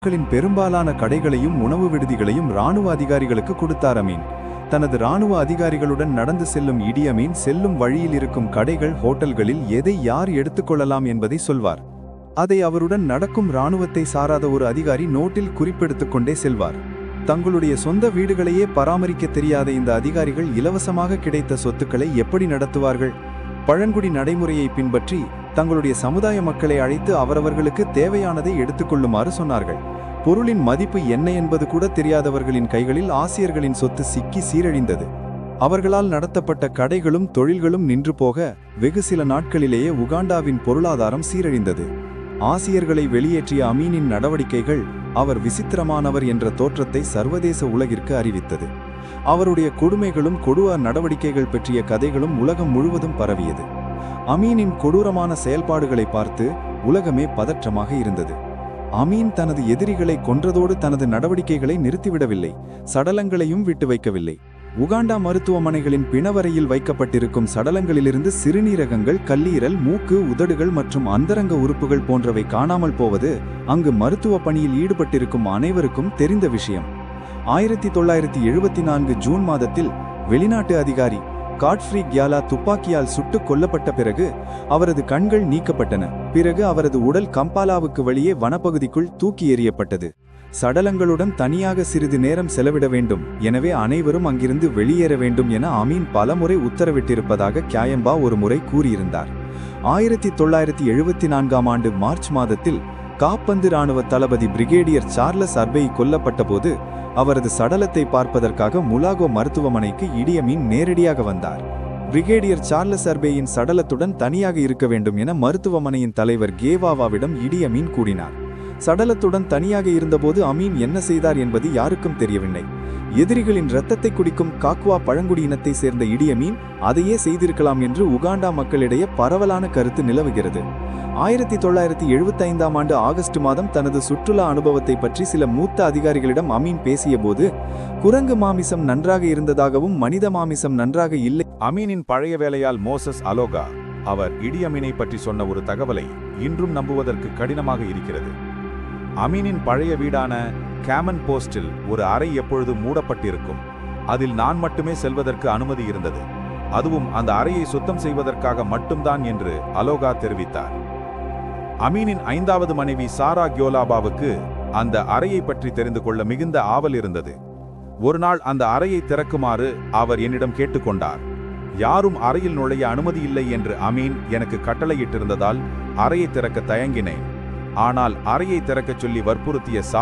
மக்களின் பெரும்பாலான கடைகளையும் உணவு விடுதிகளையும் இராணுவ அதிகாரிகளுக்கு கொடுத்தார் அமீன். தனது இராணுவ அதிகாரிகளுடன் நடந்து செல்லும் இடி அமீன் செல்லும் வழியில் இருக்கும் கடைகள், ஹோட்டல்களில் எதை யார் எடுத்துக்கொள்ளலாம் என்பதை சொல்வார். அதை அவருடன் நடக்கும் இராணுவத்தை சாராத ஒரு அதிகாரி நோட்டில் குறிப்பெடுத்துக் கொண்டே செல்வார். தங்களுடைய சொந்த வீடுகளையே பராமரிக்க தெரியாத இந்த அதிகாரிகள் இலவசமாக கிடைத்த சொத்துக்களை எப்படி நடத்துவார்கள்? பழங்குடி நடைமுறையை பின்பற்றி தங்களுடைய சமுதாய மக்களை அழைத்து அவரவர்களுக்கு தேவையானதை எடுத்துக்கொள்ளுமாறு சொன்னார்கள். பொருளின் மதிப்பு என்ன என்பது கூட தெரியாதவர்களின் கைகளில் ஆசியர்களின் சொத்து சிக்கி சீரழிந்தது. அவர்களால் நடத்தப்பட்ட கடைகளும் தொழில்களும் நின்று போக வெகு சில நாட்களிலேயே உகாண்டாவின் பொருளாதாரம் சீரழிந்தது. ஆசியர்களை வெளியேற்றிய அமீனின் நடவடிக்கைகள் அவர் விசித்திரமானவர் என்ற தோற்றத்தை சர்வதேச உலகிற்கு அறிவித்தது. அவருடைய கொடுமைகளும் கொடூர நடவடிக்கைகள் பற்றிய கதைகளும் உலகம் முழுவதும் பரவியது. அமீனின் கொடூரமான செயல்பாடுகளை பார்த்து உலகமே பதற்றமாக இருந்தது. அமீன் தனது எதிரிகளை கொன்றதோடு தனது நடவடிக்கைகளை நிறுத்திவிடவில்லை, சடலங்களையும் விட்டு வைக்கவில்லை. உகாண்டா மருத்துவமனைகளின் பிணவரையில் வைக்கப்பட்டிருக்கும் சடலங்களிலிருந்து சிறுநீரகங்கள், கல்லீரல், மூக்கு, உதடுகள் மற்றும் அந்தரங்க உறுப்புகள் போன்றவை காணாமல் போவது அங்கு மருத்துவ பணியில் ஈடுபட்டிருக்கும் அனைவருக்கும் தெரிந்த விஷயம். 1974 ஜூன் மாதத்தில் வெளிநாட்டு அதிகாரி காட்ஃப்ரீ கியாலா துப்பாக்கியால் சுட்டுக் கொல்லப்பட்ட பிறகு அவரது கண்கள் நீக்கப்பட்டன. பிறகு அவரது உடல் கம்பாலாவுக்கு வெளியே வனப்பகுதிக்குள் தூக்கி எறியப்பட்டது. சடலங்களுடன் தனியாக சிறிது நேரம் செலவிட வேண்டும், எனவே அனைவரும் அங்கிருந்து வெளியேற வேண்டும் என அமீன் பலமுறை உத்தரவிட்டிருப்பதாக கியாயம்பா ஒரு முறை கூறியிருந்தார். 1974 ஆண்டு மார்ச் மாதத்தில் காப்பந்து இராணுவ தளபதி பிரிகேடியர் சார்லஸ் அர்பெய் கொல்லப்பட்ட போது அவரது சடலத்தை பார்ப்பதற்காக முலாகோ மருத்துவமனைக்கு இடி அமீன் நேரடியாக வந்தார். பிரிகேடியர் சார்லஸ் அர்பேயின் சடலத்துடன் தனியாக இருக்க வேண்டும் என மருத்துவமனையின் தலைவர் கேவாவாவிடம் இடி அமீன் கூறினார். சடலத்துடன் தனியாக இருந்தபோது அமீன் என்ன செய்தார் என்பது யாருக்கும் தெரியவில்லை. எதிரிகளின் இரத்தத்தை குடிக்கும் காக்வா பழங்குடியினத்தை சேர்ந்த இடி அமீன் அதையே செய்திருக்கலாம் என்று உகாண்டா மக்களிடையே பரவலான கருத்து நிலவுகிறது. 1975 ஆண்டு ஆகஸ்ட் மாதம் தனது சுற்றுலா அனுபவத்தை பற்றி சில மூத்த அதிகாரிகளிடம் அமீன் பேசிய போது குரங்கு மாமிசம் நன்றாக இருந்ததாகவும் மனித மாமிசம் நன்றாக இல்லை. அமீனின் பழைய வேலையால் மோசஸ் அலோகா அவர் இடி அமீனை பற்றி சொன்ன ஒரு தகவலை இன்றும் நம்புவதற்கு கடினமாக இருக்கிறது. அமீனின் பழைய வீடான கேமன் போஸ்டில் ஒரு அறை எப்பொழுது மூடப்பட்டிருக்கும், அதில் நான் மட்டுமே செல்வதற்கு அனுமதி இருந்தது, அதுவும் அந்த அறையை சுத்தம் செய்வதற்காக மட்டும்தான் என்று அலோகா தெரிவித்தார். அமீனின் 5வது மனைவி சாரா கியோலாபாவுக்கு அந்த அறையை பற்றி தெரிந்து கொள்ள மிகுந்த ஆவல் இருந்தது. ஒரு நாள் அந்த அறையை திறக்குமாறு அவர் என்னிடம் கேட்டுக்கொண்டார். யாரும் அறையில் நுழைய அனுமதி இல்லை என்று அமீன் எனக்கு கட்டளையிட்டிருந்ததால் அறையை திறக்க தயங்கினேன். ஆனால் அறையை திறக்கச் சொல்லி வற்புறுத்திய